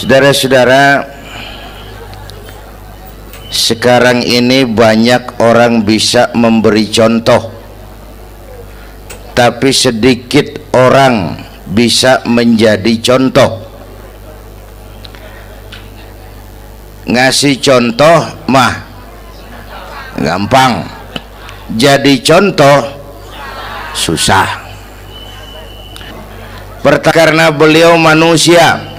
Saudara-saudara, sekarang ini banyak orang bisa memberi contoh, tapi sedikit orang bisa menjadi contoh. Ngasih contoh mah gampang, jadi contoh susah. Karena beliau manusia.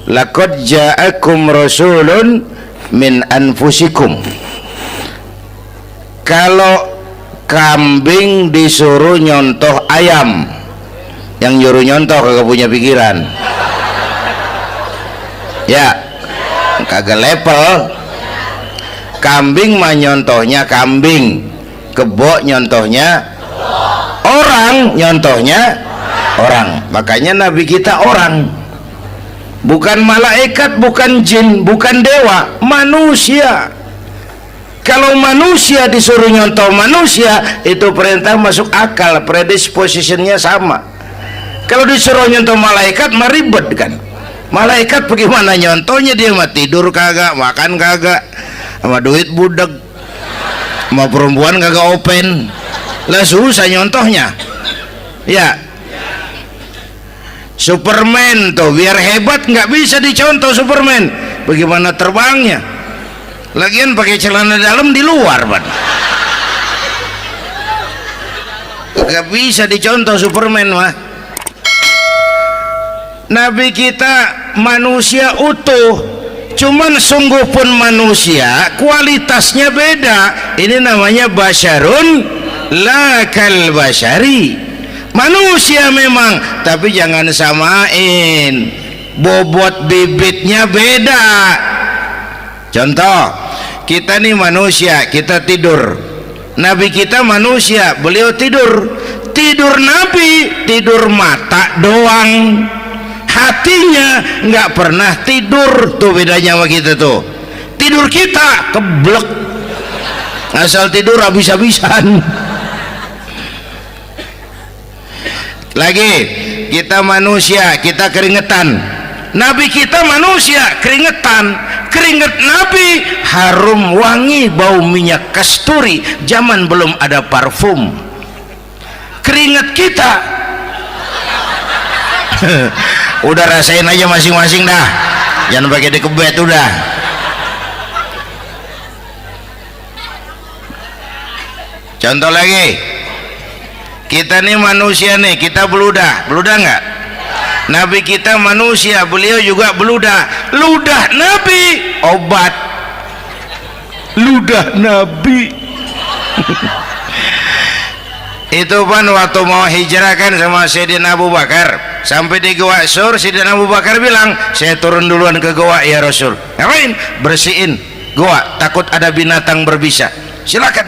Laqad ja'akum rasulun min anfusikum. Kalau kambing disuruh nyontoh ayam, yang nyuruh nyontoh kagak punya pikiran, ya kagak level. Kambing mah nyontohnya kambing, kebo nyontohnya orang, nyontohnya orang. Makanya Nabi kita orang, bukan malaikat, bukan jin, bukan dewa, manusia. Kalau manusia disuruh nyontoh manusia, itu perintah masuk akal, predispositionnya sama. Kalau disuruh nyontoh malaikat mah ribet kan. Malaikat bagaimana nyontohnya, dia mah tidur kagak, makan kagak, sama duit budak, sama perempuan kagak open, lah susah nyontohnya. Ya, Superman tuh biar hebat nggak bisa dicontoh Superman, bagaimana terbangnya, lagian pakai celana dalam di luar ban, nggak bisa dicontoh Superman mah. Nabi kita manusia utuh, cuman sungguh pun manusia, kualitasnya beda. Ini namanya basyarun la kal basyari, manusia memang, tapi jangan samain, bobot bibitnya beda. Contoh, kita nih manusia, kita tidur. Nabi kita manusia, beliau tidur. Tidur Nabi, tidur mata doang, hatinya nggak pernah tidur. Tuh bedanya sama kita tuh. Tidur kita keblek, asal tidur habis-habisan. Lagi, kita manusia, kita keringetan. Nabi kita manusia, keringetan. Keringet Nabi harum wangi, bau minyak kasturi, zaman belum ada parfum. Keringet kita udah rasain aja masing-masing dah, jangan pakai dikebet udah. Contoh lagi, kita nih manusia nih, kita beludah nggak? Nabi kita manusia, beliau juga beludah. Ludah Nabi obat, ludah Nabi itu kan waktu mau hijrah kan sama Sayyidina Abu Bakar, sampai di Gua Sur, Sayyidina Abu Bakar bilang, saya turun duluan ke gua ya Rasul. Ngapain? Bersihin gua, takut ada binatang berbisa. Silakan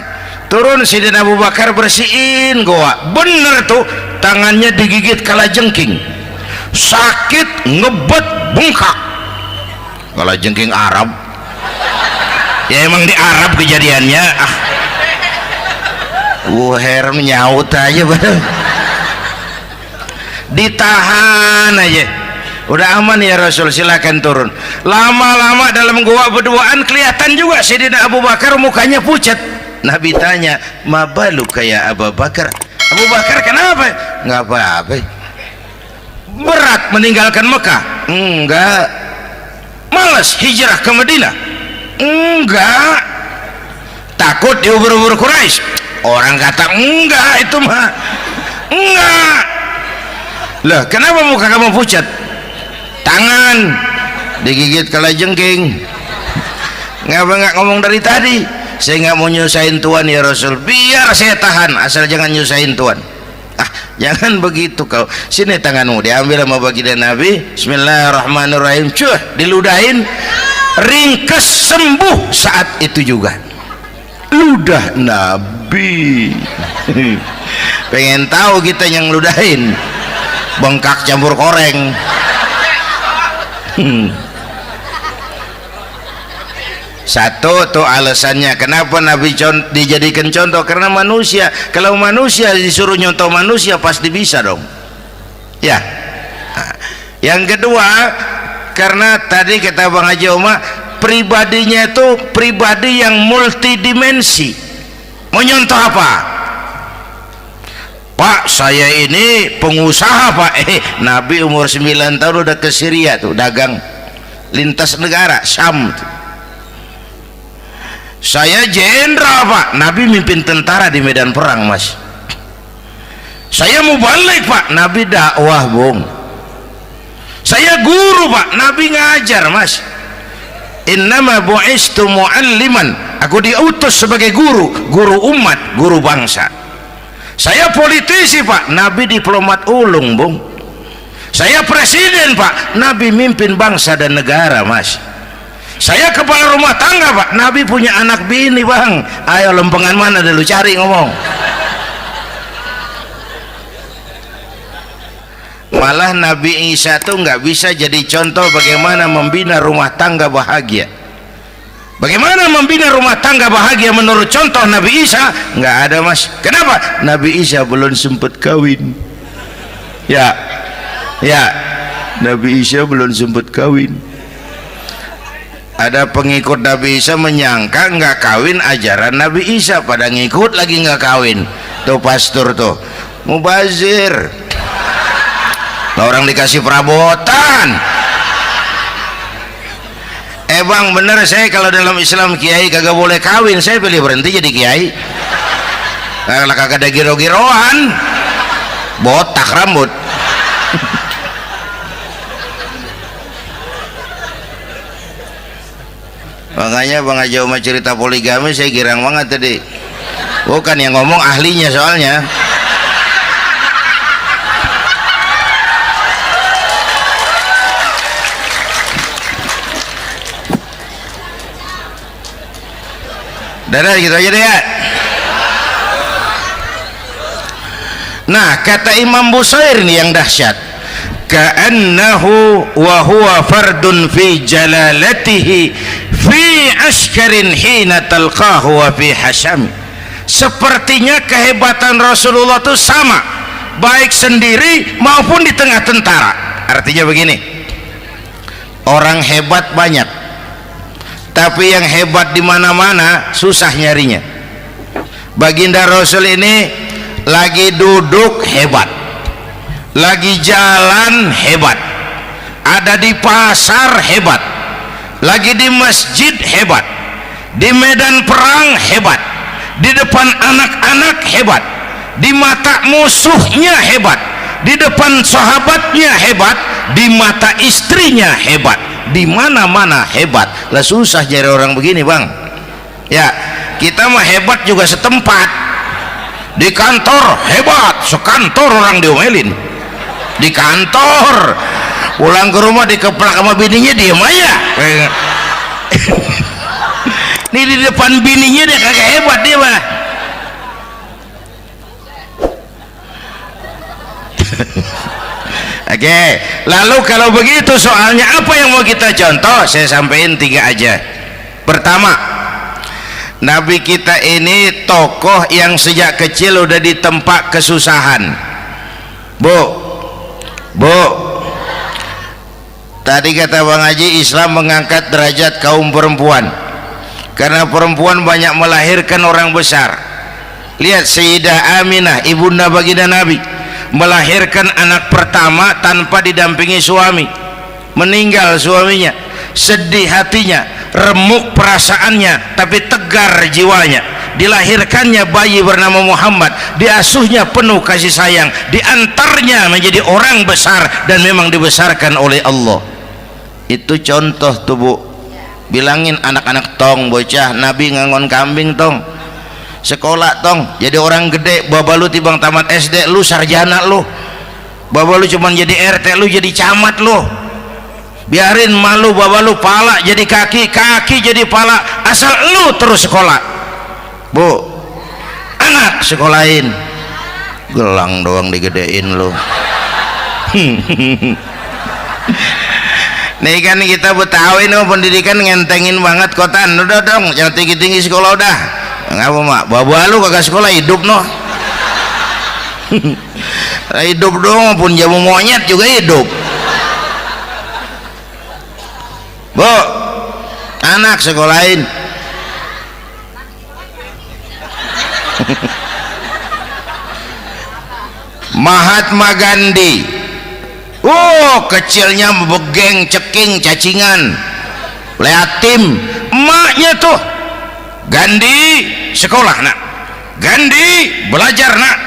turun. Sayyidina Abu Bakar bersihin gua, bener tuh, tangannya digigit kalajengking, sakit, ngebet, bengkak. Kalajengking Arab ya, emang di Arab kejadiannya. Herm nyaut aja bener, ditahan aja, udah aman ya Rasul, silakan turun. Lama-lama dalam gua berduaan kelihatan juga Sayyidina Abu Bakar mukanya pucat. Nabi tanya, mabalu kayak Abu Bakar? Abu Bakar kenapa? Nggak apa-apa. Berat meninggalkan Mekah? Enggak. Malas hijrah ke Madinah? Enggak. Takut diubur-ubur Quraisy? Orang kata enggak, itu mah enggak. Lah kenapa muka kamu pucat? Tangan digigit kalajengking. Ngapa nggak ngomong dari tadi? Saya nggak mau nyusahin Tuhan ya Rasul, biar saya tahan, asal jangan nyusahin Tuhan. Jangan begitu kau. Sini tanganmu, diambil sama baginda Nabi. Bismillahirrahmanirrahim. Cuh, diludahin, ringkes, sembuh saat itu juga. Ludah Nabi. Pengen tahu kita yang ludahin, bengkak campur koreng. Satu tuh alasannya kenapa Nabi dijadikan contoh, karena manusia. Kalau manusia disuruh nyontoh manusia pasti bisa dong ya. Yang kedua, karena tadi kata Bang Haji Oma, pribadinya itu pribadi yang multidimensi. Mau nyontoh apa? Pak, saya ini pengusaha Pak. Nabi umur 9 tahun udah ke Syria tuh, dagang lintas negara, Syam tuh. Saya jenderal Pak, Nabi mimpin tentara di medan perang Mas. Saya mau balik Pak, Nabi dakwah Bung. Saya guru Pak, Nabi ngajar Mas. Innama bu'istu mu'alliman, aku diutus sebagai guru, guru umat, guru bangsa. Saya politisi Pak, Nabi diplomat ulung Bung. Saya presiden Pak, Nabi mimpin bangsa dan negara Mas. Saya kepala rumah tangga Pak, Nabi punya anak bini Bang. Ayo lempengan mana dulu cari ngomong. Malah Nabi Isa tuh nggak bisa jadi contoh bagaimana membina rumah tangga bahagia. Bagaimana membina rumah tangga bahagia menurut contoh Nabi Isa? Nggak ada Mas. Kenapa? Nabi Isa belum sempat kawin. Ya, Nabi Isa belum sempat kawin. Ada pengikut Nabi Isa menyangka nggak kawin ajaran Nabi Isa, pada ngikut lagi nggak kawin. Tuh pastor tuh mubazir. Nah, orang dikasih perabotan. Bang bener, saya kalau dalam Islam kiai kagak boleh kawin, saya pilih berhenti jadi kiai. Kalau kagak ada giro-giroan, botak rambut. Makanya Bang Haji Oma cerita poligami saya girang banget tadi. Bukan yang ngomong ahlinya soalnya. Dadah gitu aja deh ya. Nah, kata Imam Busair ini yang dahsyat. Ka'annahu wa huwa fardun fi jalalatihi fi askarin hina talqahu wa fi hasham. Sepertinya kehebatan Rasulullah itu sama, baik sendiri maupun di tengah tentara. Artinya begini, orang hebat banyak, tapi yang hebat di mana-mana susah nyarinya. Baginda Rasul ini lagi duduk hebat, lagi jalan hebat, ada di pasar hebat, lagi di masjid hebat, di medan perang hebat, di depan anak-anak hebat, di mata musuhnya hebat, di depan sahabatnya hebat, di mata istrinya hebat, di mana-mana hebat. Lah susah cari orang begini Bang. Ya, kita mah hebat juga setempat. Di kantor hebat, sekantor orang diomelin. Di kantor, pulang ke rumah dikeplak sama bininya diem aja. Ini di depan bininya dia kagak hebat dia mah. Oke, lalu kalau begitu soalnya apa yang mau kita contoh? Saya sampaikan 3 aja. Pertama, Nabi kita ini tokoh yang sejak kecil udah ditempa kesusahan. Bu, tadi kata Bang Haji, Islam mengangkat derajat kaum perempuan karena perempuan banyak melahirkan orang besar. Lihat Sayyidah Aminah, ibunda baginda Nabi, melahirkan anak pertama tanpa didampingi suami. Meninggal suaminya, sedih hatinya, remuk perasaannya, tapi tegar jiwanya. Dilahirkannya bayi bernama Muhammad, diasuhnya penuh kasih sayang, diantarnya menjadi orang besar dan memang dibesarkan oleh Allah. Itu contoh tuh Bu. Bilangin anak-anak tong, bocah Nabi ngangon kambing tong, sekolah tong, jadi orang gede. Baba lu tibang tamat SD, lu sarjana lu. Baba lu cuman jadi RT, lu jadi camat lu. Biarin malu baba lu, pala jadi kaki, kaki jadi pala, asal lu terus sekolah. Bu, anak sekolahin, gelang doang digedein lu. Nih kan kita Betawi nih pendidikan ngentengin banget kotaan. Udah dong, jangan tinggi-tinggi sekolah udah. Ngapa mak? Baba lu kagak sekolah hidup noh. Hidup dong, pun jamu monyet juga hidup. anak sekolahin. Mahatma Gandhi, kecilnya begeng, ceking, cacingan, leatim. Emaknya tuh, Gandhi sekolah nak, Gandhi belajar nak,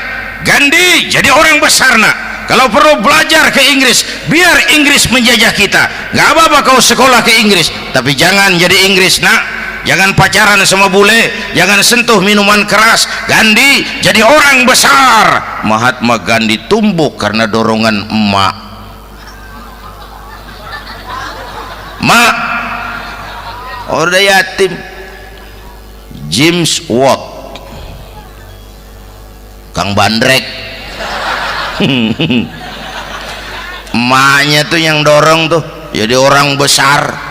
Gandhi jadi orang besar nak. Kalau perlu belajar ke Inggris, biar Inggris menjajah kita. Gak apa-apa kau sekolah ke Inggris, tapi jangan jadi Inggris nak. Jangan pacaran sama bule, jangan sentuh minuman keras. Gandhi jadi orang besar. Mahatma Gandhi tumbuh karena dorongan emak. Mak, udah yatim. James Watt, Kang Bandrek. Emaknya tuh yang dorong tuh jadi orang besar.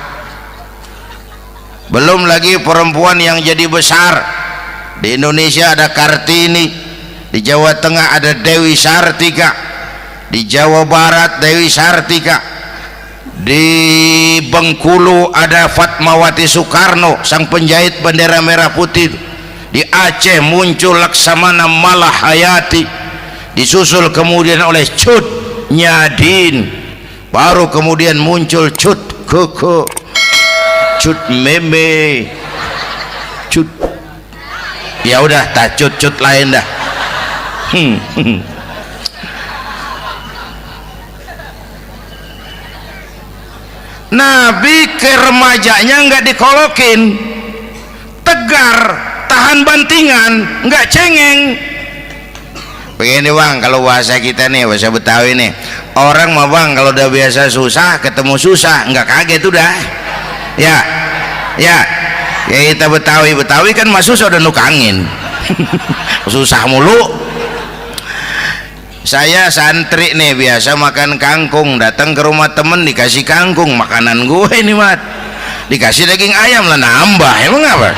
Belum lagi perempuan yang jadi besar. Di Indonesia ada Kartini, di Jawa Tengah ada Dewi Sartika, di Jawa Barat Dewi Sartika, di Bengkulu ada Fatmawati Soekarno, sang penjahit bendera merah putih. Di Aceh muncul Laksamana Malahayati, disusul kemudian oleh Cut Nyadin, baru kemudian muncul Cut Koko, Cut Meme, Cut, ya udah tak cut lain dah. Nabi ke remajanya nggak dikolokin, tegar, tahan bantingan, nggak cengeng. Begini bang, kalau bahasa kita nih, bahasa Betawi nih, orang mah bang kalau udah biasa susah ketemu susah nggak kaget udah. Ya kita Betawi kan masuk sudah nukangin. Susah mulu. Saya santri nih biasa makan kangkung, datang ke rumah temen dikasih kangkung, makanan gue ini mat, dikasih daging ayam lah nambah. Emang apa?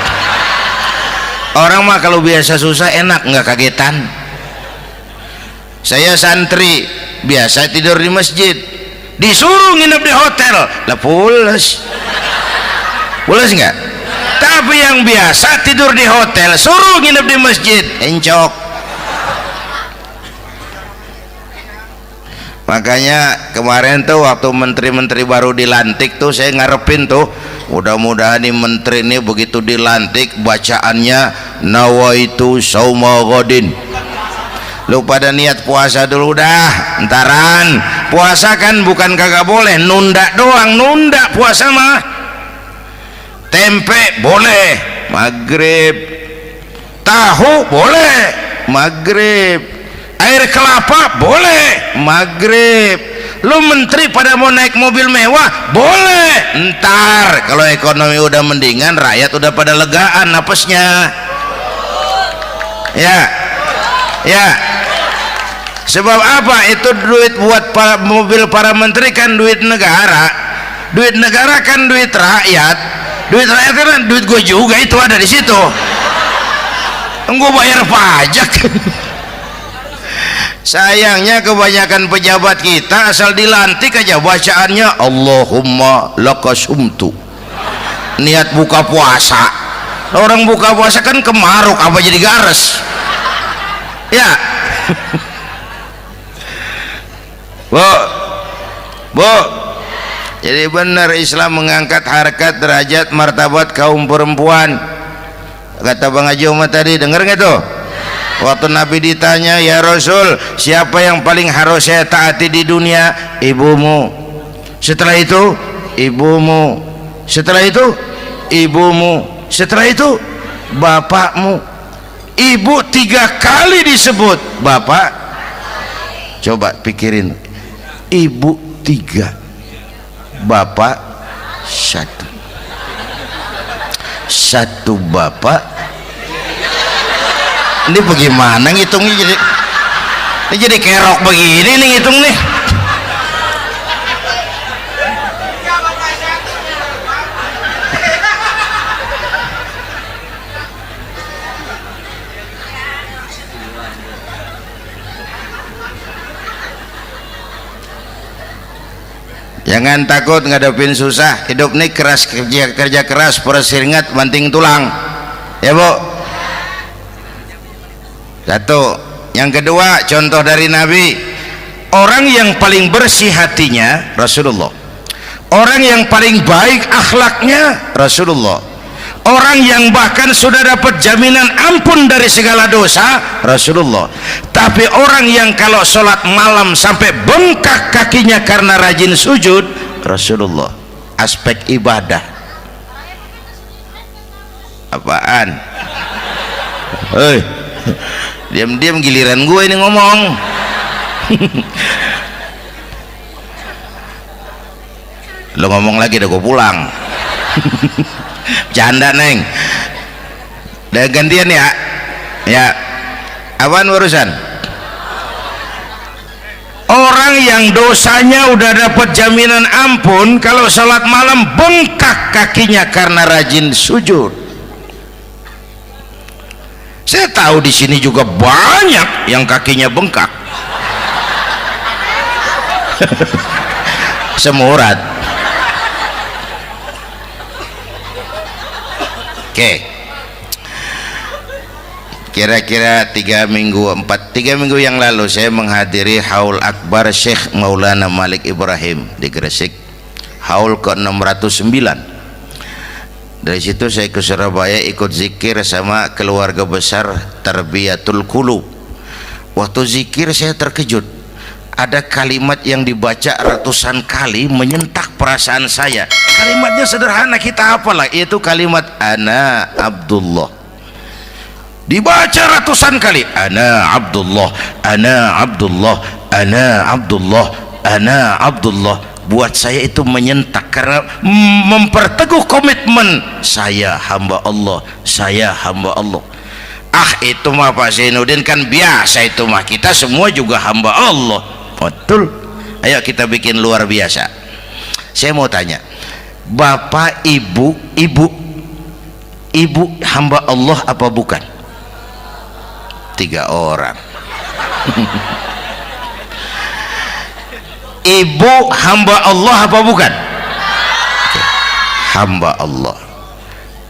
Orang mah kalau biasa susah enak nggak kagetan. Saya santri biasa tidur di masjid, disuruh nginep di hotel lah pules nggak? Tapi yang biasa tidur di hotel suruh nginep di masjid encok. Makanya kemarin tuh waktu menteri-menteri baru dilantik tuh saya ngarepin tuh, mudah-mudahan nih menteri ini begitu dilantik bacaannya nawaitu sauma ghadin. Lu pada niat puasa dulu dah, entaran. Puasa kan bukan kagak boleh, nunda doang, nunda puasa mah. Tempe boleh maghrib, tahu boleh maghrib, air kelapa boleh maghrib. Lu menteri pada mau naik mobil mewah boleh ntar kalau ekonomi udah mendingan, rakyat udah pada legaan napasnya. Ya sebab apa? Itu duit buat mobil para menteri kan duit negara. Duit negara kan duit rakyat. Duit rakyat kan duit gue juga, itu ada di situ. Gue bayar pajak. Sayangnya kebanyakan pejabat kita asal dilantik aja bacaannya Allahumma lakasumtu, niat buka puasa. Orang buka puasa kan kemaruk, apa jadi gares? Ya. Bu, jadi benar Islam mengangkat harkat, derajat, martabat kaum perempuan. Kata Bang Haji Umar tadi, dengar nggak tuh? Waktu Nabi ditanya, ya Rasul, siapa yang paling harus saya taati di dunia? Ibumu. Setelah itu ibumu. Setelah itu ibumu. Setelah itu bapakmu. Ibu 3 kali disebut, bapak. Coba pikirin, ibu 3, bapak 1 bapak. Ini bagaimana ngitungnya? Jadi kerok begini nih ngitung nih. Jangan takut ngadepin susah. Hidup nih keras, kerja keras, perseringat banting tulang. Ya Bu. Satu. Yang kedua, contoh dari Nabi, orang yang paling bersih hatinya Rasulullah, orang yang paling baik akhlaknya Rasulullah, orang yang bahkan sudah dapat jaminan ampun dari segala dosa Rasulullah. Tapi orang yang kalau sholat malam sampai bengkak kakinya karena rajin sujud Rasulullah. Aspek ibadah apaan? Hei, diam-diam giliran gue ini ngomong. Lo ngomong lagi udah gue pulang. Canda neng. Udah gantian ya. Ya. Apaan urusan? Orang yang dosanya udah dapat jaminan ampun, kalau sholat malam bengkak kakinya karena rajin sujud. Saya tahu di sini juga banyak yang kakinya bengkak. Semurat. Oke. Kira-kira 3 minggu yang lalu saya menghadiri haul akbar Syekh Maulana Malik Ibrahim di Gresik, haul ke-609. Dari situ saya ke Surabaya ikut zikir sama keluarga besar Tarbiyatul Qulub. Waktu zikir saya terkejut, ada kalimat yang dibaca ratusan kali menyentak perasaan saya. Kalimatnya sederhana, kita hafalah, yaitu kalimat ana Abdullah. Dibaca ratusan kali, ana Abdullah, ana Abdullah, ana Abdullah, ana Abdullah. Buat saya itu menyentak karena memperteguh komitmen saya hamba Allah, saya hamba Allah. Itu mah Pak Zainuddin kan biasa, itu mah kita semua juga hamba Allah. Betul. Ayo kita bikin luar biasa. Saya mau tanya, Bapak Ibu hamba Allah apa bukan? 3 orang. Ibu hamba Allah apa bukan? Hamba Allah.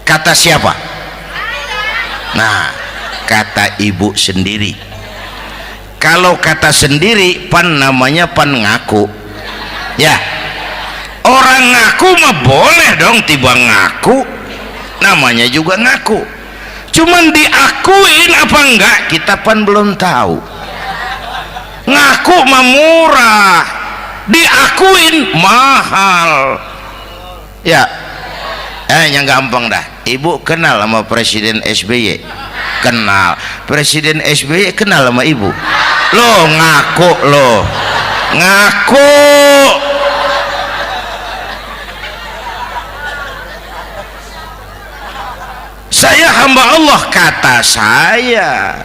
Kata siapa? Nah, kata ibu sendiri. Kalau kata sendiri pan namanya pan ngaku. Ya, orang ngaku mah boleh dong, tiba ngaku namanya juga ngaku. Cuman diakuin apa enggak kita pan belum tahu. Ngaku mah murah, diakuin mahal. Ya, yang gampang dah. Ibu kenal sama Presiden SBY? Kenal. Presiden SBY kenal sama ibu? Lo ngaku, lo ngaku. Saya hamba Allah, kata saya.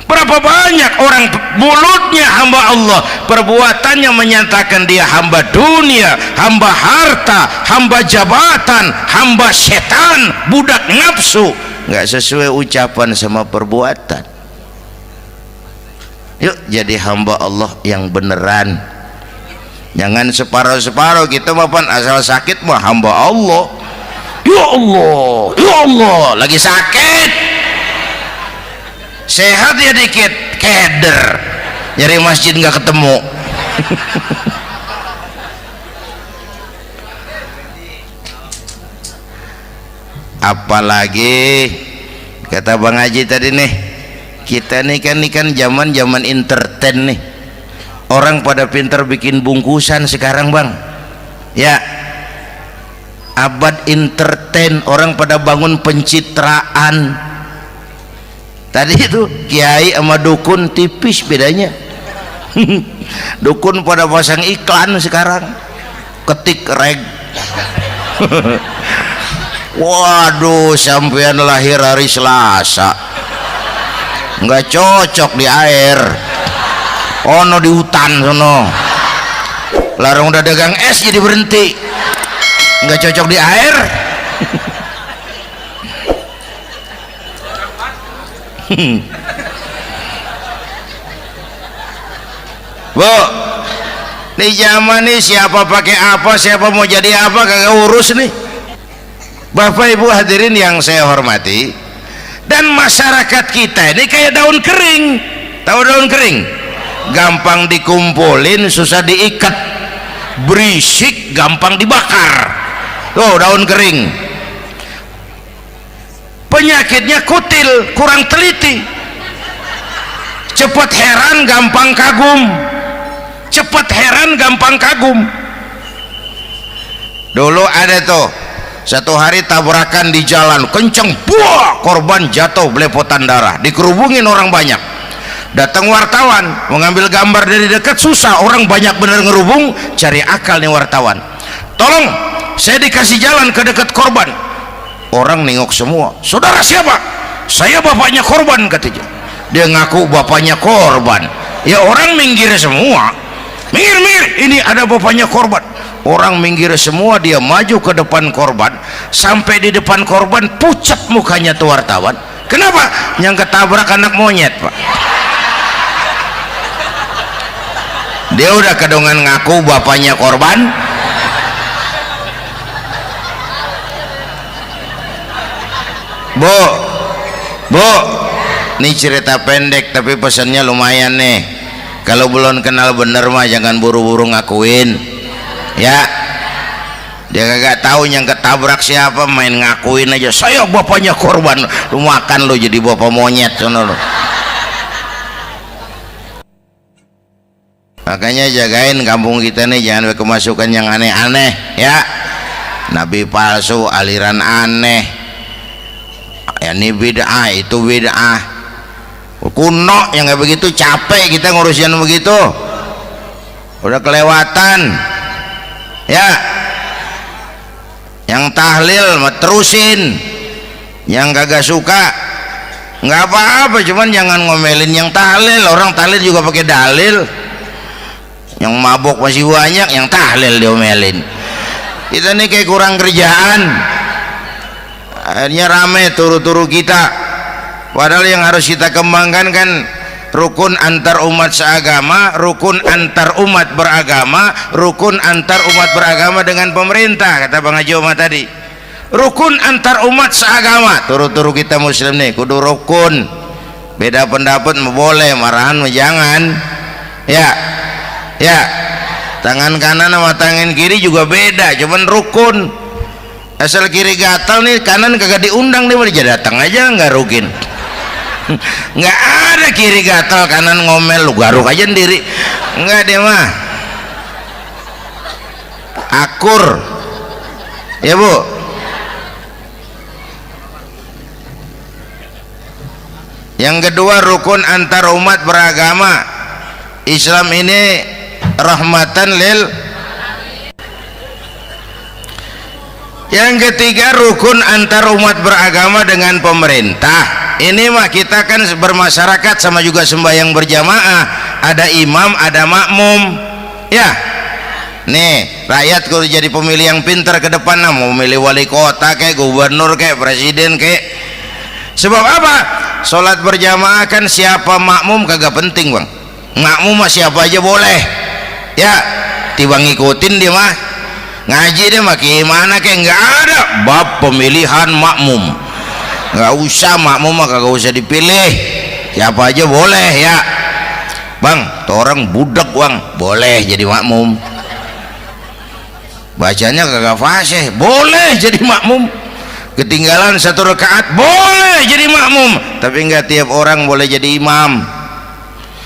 Berapa banyak orang mulutnya hamba Allah, perbuatannya menyatakan dia hamba dunia, hamba harta, hamba jabatan, hamba setan, budak nafsu. Nggak sesuai ucapan sama perbuatan. Yuk jadi hamba Allah yang beneran. Jangan separuh-separuh. Kita mapan asal sakit mah hamba Allah. Ya Allah, ya Allah, lagi sakit, sehat ya dikit, keder, nyari masjid nggak ketemu. Apalagi kata Bang Haji tadi nih, kita nih kan zaman entertain nih, orang pada pintar bikin bungkusan sekarang Bang, ya. Abad entertain, orang pada bangun pencitraan. Tadi itu kiai sama dukun tipis bedanya. Dukun pada pasang iklan sekarang, ketik reg. Waduh, sampean lahir hari Selasa, nggak cocok di air, ono di hutan sono. Larang udah dagang es jadi berhenti, nggak cocok di air. Bu, Di zaman ini siapa pakai apa, siapa mau jadi apa, kagak urus nih. Bapak Ibu hadirin yang saya hormati, dan masyarakat kita ini kayak daun kering. Tahu daun kering? Gampang dikumpulin, susah diikat, berisik, gampang dibakar. Tuh daun kering. Penyakitnya kutil, kurang teliti, cepat heran, gampang kagum. Cepat heran, gampang kagum. Dulu ada tuh satu hari tabrakan di jalan kenceng, buah, korban jatuh belepotan darah, dikerubungin orang banyak. Datang wartawan mengambil gambar dari dekat, susah, orang banyak bener ngerubung. Cari akal nih wartawan, tolong saya dikasih jalan ke dekat korban. Orang nengok semua, saudara siapa? Saya bapaknya korban, katanya. Dia ngaku bapaknya korban. Ya orang minggir semua, minggir, ini ada bapaknya korban. Orang minggir semua, dia maju ke depan korban. Sampai di depan korban pucat mukanya tuh wartawan. Kenapa? Yang ketabrak anak monyet, Pak. Dia udah kedongan ngaku bapaknya korban. Bu, ini cerita pendek tapi pesannya lumayan nih. Kalau belum kenal bener mah jangan buru-buru ngakuin, ya. Dia kagak tahu yang ketabrak siapa, main ngakuin aja, saya bapaknya korban. Lu makan lu jadi bapak monyet sono lu. Makanya jagain kampung kita nih, jangan kemasukan yang aneh-aneh, ya. Nabi palsu, aliran aneh, ya ini bid'ah, itu bid'ah kuno yang kayak begitu. Capek kita ngurusin begitu, udah kelewatan, ya. Yang tahlil terusin, yang kagak suka nggak apa-apa, cuman jangan ngomelin yang tahlil. Orang tahlil juga pakai dalil. Yang mabok masih banyak, yang tahlil diomelin. Kita nih kayak kurang kerjaan, akhirnya rame turu-turu kita. Padahal yang harus kita kembangkan kan rukun antar umat seagama, rukun antar umat beragama, rukun antar umat beragama dengan pemerintah, kata Bang Haji Omar tadi. Rukun antar umat seagama, turu-turu kita muslim nih kudu rukun. Beda pendapat boleh, marahan jangan, ya. Tangan kanan sama tangan kiri juga beda, cuman rukun. Asal kiri gatal nih, kanan kagak diundang, dia datang aja nggak rukin. Nggak ada kiri gatal kanan ngomel, lu garuk aja sendiri, nggak dia mah akur, ya Bu. Yang kedua rukun antar umat beragama. Islam ini rahmatan lil. Yang ketiga rukun antar umat beragama dengan pemerintah. Ini mah kita kan bermasyarakat sama juga sembahyang berjamaah, ada imam ada makmum, ya. Nih rakyat kalau jadi pemilih yang pintar ke depan, nah, mau milih wali kota kayak gubernur kayak presiden kayak. Sebab apa? Sholat berjamaah kan siapa makmum kagak penting, Bang. Makmum mah siapa aja boleh, ya. Tiba ngikutin dia mah, ngaji dia mah gimana kayak nggak ada bab pemilihan makmum, nggak usah. Makmum mah kagak usah dipilih, siapa aja boleh, ya. Bang, tuh orang budak, Bang, boleh jadi makmum. Bacanya kagak fasih, boleh jadi makmum. Ketinggalan satu rakaat, boleh jadi makmum. Tapi nggak tiap orang boleh jadi imam.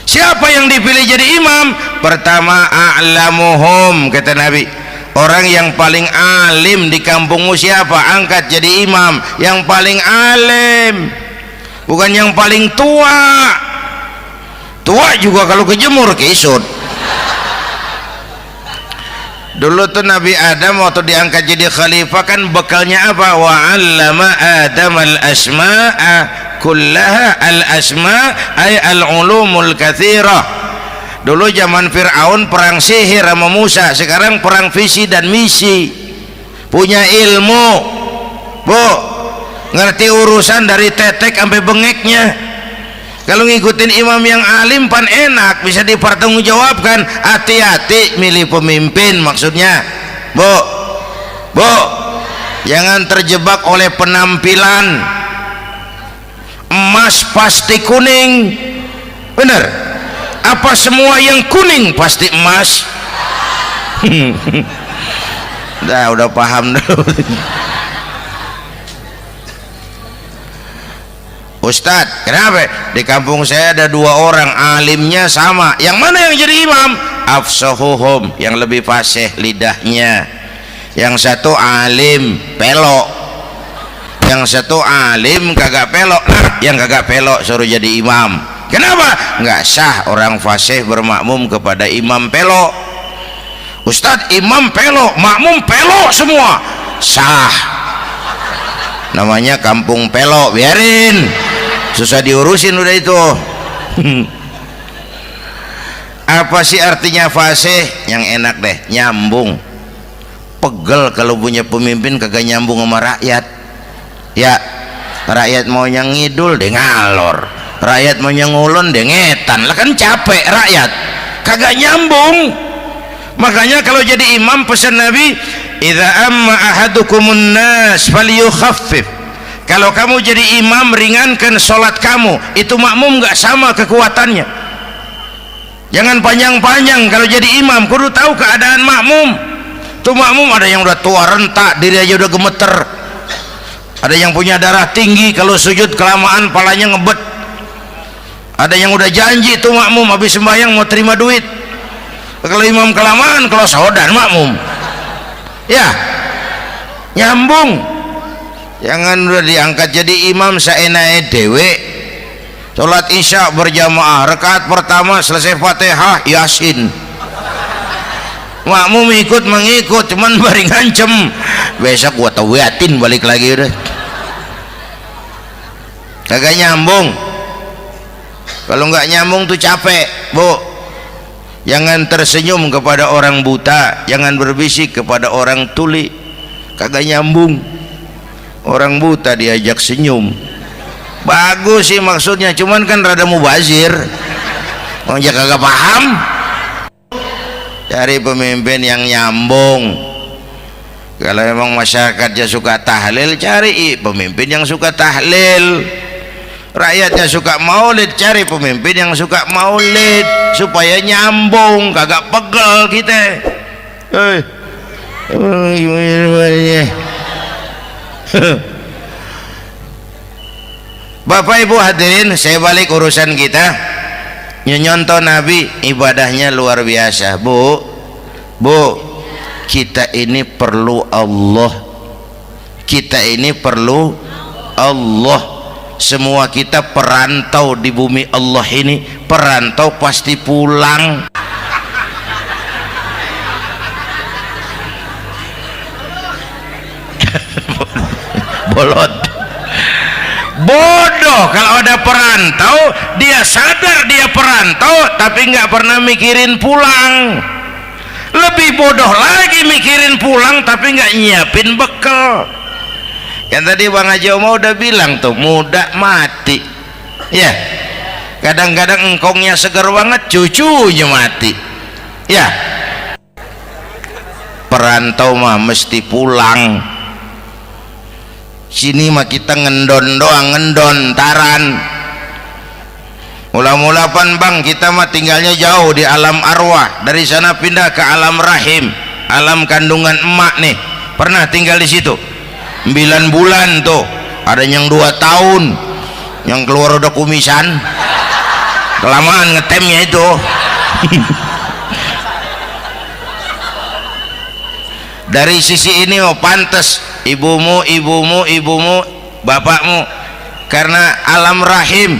Siapa yang dipilih jadi imam? Pertama a'lamuhum, kata Nabi. Orang yang paling alim di kampungmu siapa? Angkat jadi imam. Yang paling alim, bukan yang paling tua. Tua juga kalau kejemur kisut. Dulu tuh Nabi Adam waktu diangkat jadi khalifah kan bekalnya apa? Wa 'allama Adam al-asma'a kullaha. Al-asma' ay al-ulumul katsirah. Dulu zaman Fir'aun perang sihir sama Musa, sekarang perang visi dan misi. Punya ilmu, Bu, ngerti urusan dari tetek sampai bengeknya. Kalau ngikutin imam yang alim pan enak, bisa dipertanggungjawabkan. Hati-hati milih pemimpin, maksudnya bu, jangan terjebak oleh penampilan. Emas pasti kuning, bener? Apa semua yang kuning pasti emas? Udah paham dulu. Ustadz, kenapa? Di kampung saya ada 2 orang alimnya sama. Yang mana yang jadi imam? Afsahuhum, yang lebih fasih lidahnya. Yang satu alim pelok, yang satu alim kagak pelok. Nah, yang kagak pelok suruh jadi imam. Kenapa? Nggak sah orang fasih bermakmum kepada imam pelok. Ustadz, imam pelok, makmum pelok semua. Sah. Namanya kampung pelok, biarin. Susah diurusin udah itu. Apa sih artinya fasih? Yang enak deh, nyambung. Pegel kalau punya pemimpin kagak nyambung sama rakyat. Ya, rakyat mau yang ngidul deh ngalor, rakyat mau yang ngulon deh ngetan. Lah kan capek rakyat, kagak nyambung. Makanya kalau jadi imam pesan Nabi, idza amma ahadukumun nas falyukhaffif. Kalau kamu jadi imam, ringankan sholat kamu. Itu makmum nggak sama kekuatannya. Jangan panjang-panjang kalau jadi imam, kudu tahu keadaan makmum. Tuh makmum ada yang udah tua rentak, diri aja udah gemeter. Ada yang punya darah tinggi, kalau sujud kelamaan palanya ngebet. Ada yang udah janji tuh makmum habis sembahyang mau terima duit. Kalau imam kelamaan, kalau sodan makmum. Ya, nyambung. Jangan udah diangkat jadi imam saenake dewe. Sholat isya berjamaah, rakaat pertama selesai Fatihah Yasin. Makmum ikut mengikut, cuman bari ngancem. Besok gua tawiatin balik lagi udah. Kagak nyambung. Kalau nggak nyambung tuh capek, Bu. Jangan tersenyum kepada orang buta, jangan berbisik kepada orang tuli. Kagak nyambung. Orang buta diajak senyum, bagus sih maksudnya, cuman kan rada mubazir. Orang kagak paham. Cari pemimpin yang nyambung. Kalau emang masyarakatnya suka tahlil, cari pemimpin yang suka tahlil. Rakyatnya suka maulid, cari pemimpin yang suka maulid, supaya nyambung, kagak pegel kita. Bapak Ibu hadirin, saya balik urusan kita. Nyontoh Nabi ibadahnya luar biasa. Bu, kita ini perlu Allah. Kita ini perlu Allah. Semua kita perantau di bumi Allah ini. Perantau pasti pulang. Bolot, bodoh kalau ada perantau. Dia sadar dia perantau tapi nggak pernah mikirin pulang. Lebih bodoh lagi mikirin pulang tapi nggak nyiapin bekal. Yang tadi Bang Haji Omah udah bilang tuh, muda mati ya. Kadang-kadang engkongnya segar banget, cucunya mati ya. Perantau mah mesti pulang. Sini mah kita ngendon doang, ngendon taran. Mula-mula pan Bang, kita mah tinggalnya jauh di alam arwah. Dari sana pindah ke alam rahim, alam kandungan emak nih. Pernah tinggal di situ 9 bulan tuh. Ada yang 2 tahun, yang keluar udah kumisan. Kelamaan ngetemnya itu. Dari sisi ini mau pantas ibumu, bapakmu, karena alam rahim,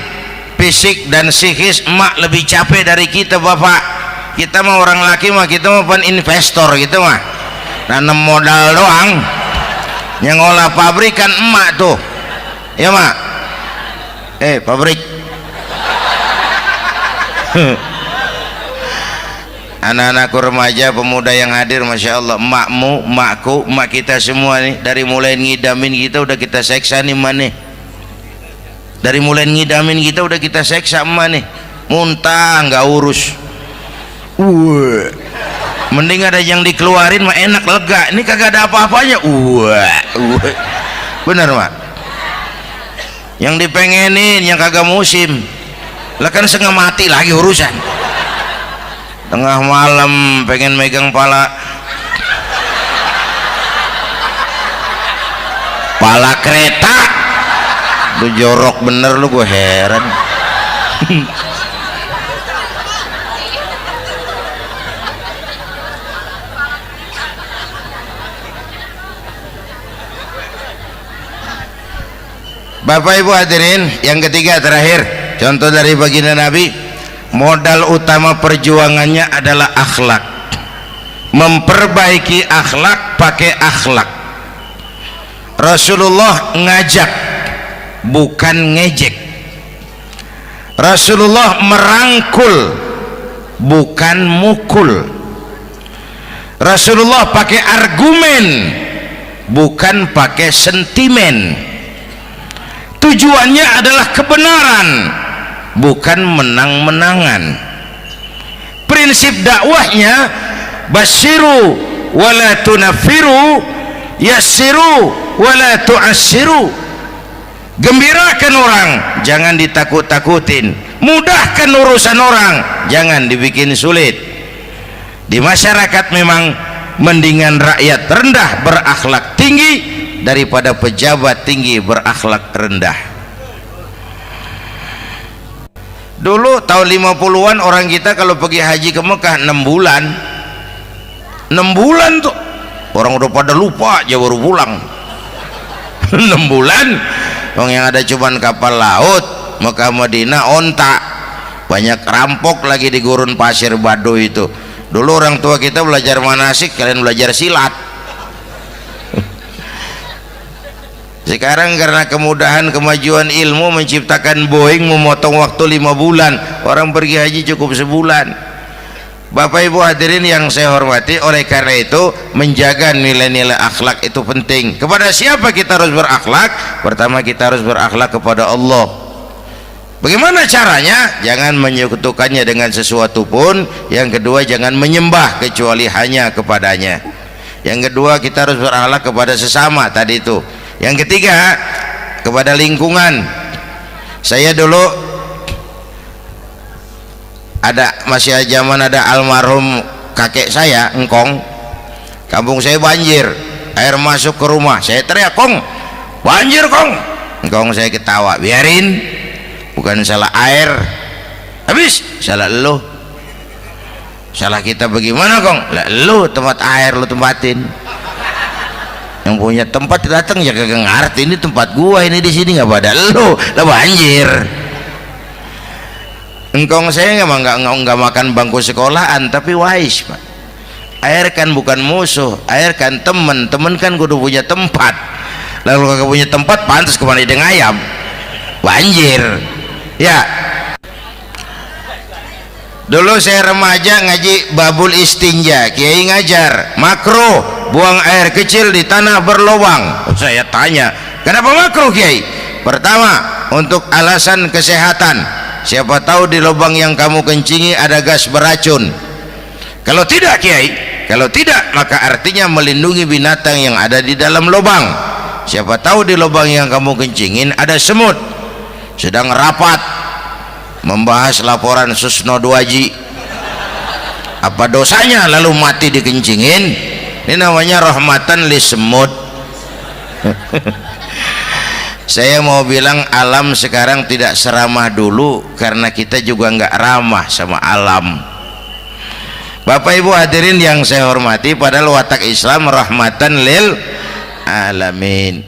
fisik dan psikis emak lebih capek dari kita bapak. Kita mah orang laki mah, kita mah pan investor gitu mah, nanam modal doang. Yang ngolah pabrikan emak tuh, ya mak. Pabrik. Anak-anakku remaja, pemuda yang hadir, masya Allah, emakmu, emakku, emak kita semua nih, dari mulai ngidamin kita udah kita seksa nih mana. Dari mulai ngidamin kita udah kita seksa emak nih, muntah nggak urus. Mending ada yang dikeluarin mah enak, lega. Ini kagak ada apa-apanya. Bener mak. Yang dipengenin yang kagak musim, lah kan setengah mati lagi urusan. Tengah malam pengen megang pala kereta, lu jorok bener lu, gue heran. Bapak Ibu hadirin, yang ketiga terakhir, contoh dari baginda Nabi, modal utama perjuangannya adalah akhlak. Memperbaiki akhlak, pakai akhlak. Rasulullah ngajak, bukan ngejek. Rasulullah merangkul, bukan mukul. Rasulullah pakai argumen, bukan pakai sentimen. Tujuannya adalah kebenaran, bukan menang-menangan. Prinsip dakwahnya basyiru wala tunafiru, yassiru wala tu'assiru. Gembirakan orang, jangan ditakut-takutin. Mudahkan urusan orang, jangan dibikin sulit. Di masyarakat memang mendingan rakyat rendah berakhlak tinggi daripada pejabat tinggi berakhlak rendah. Dulu tahun 50-an orang kita kalau pergi haji ke Mekah 6 bulan. 6 bulan tuh orang udah pada lupa aja baru pulang. 6 bulan orang yang ada cuman kapal laut, Mekah Madinah onta, banyak rampok lagi di gurun pasir Baduy itu. Dulu orang tua kita belajar manasik, kalian belajar silat. Sekarang karena kemudahan kemajuan ilmu menciptakan Boeing memotong waktu 5 bulan, orang pergi haji cukup sebulan. Bapak Ibu hadirin yang saya hormati, oleh karena itu menjaga nilai-nilai akhlak itu penting. Kepada siapa kita harus berakhlak? Pertama, kita harus berakhlak kepada Allah. Bagaimana caranya? Jangan menyekutukannya dengan sesuatu pun. Yang kedua, jangan menyembah kecuali hanya kepadanya. Yang kedua, kita harus berakhlak kepada sesama tadi itu. Yang ketiga, kepada lingkungan. Saya dulu masih zaman ada almarhum kakek saya, engkong. Kampung saya banjir, air masuk ke rumah. Saya teriak, "Kong, banjir, Kong." Engkong saya ketawa, "Biarin, bukan salah air." Habis, salah lo. Salah kita bagaimana, Kong? Lah lo tempat air lo tempatin. Yang punya tempat datang ya kagak ngerti, ini tempat gua, ini di sini nggak pada lo, lah banjir. Engkong saya nggak makan bangku sekolahan, tapi wise pak. Air kan bukan musuh, air kan temen kan kudu punya tempat. Lalu kagak punya tempat, pantas kemana dengan ayam, banjir. Ya, dulu saya remaja ngaji babul istinja, kiai ngajar makruh buang air kecil di tanah berlubang. Saya tanya, kenapa makruh kiai? Pertama, untuk alasan kesehatan, siapa tahu di lubang yang kamu kencingi ada gas beracun. Kalau tidak kiai, kalau tidak maka artinya melindungi binatang yang ada di dalam lubang. Siapa tahu di lubang yang kamu kencingin ada semut sedang rapat membahas laporan Susno 2Ji. Apa dosanya lalu mati dikencingin? Ini namanya rahmatan li semut. Saya mau bilang alam sekarang tidak seramah dulu karena kita juga nggak ramah sama alam. Bapak Ibu hadirin yang saya hormati, padahal watak Islam rahmatan lil alamin.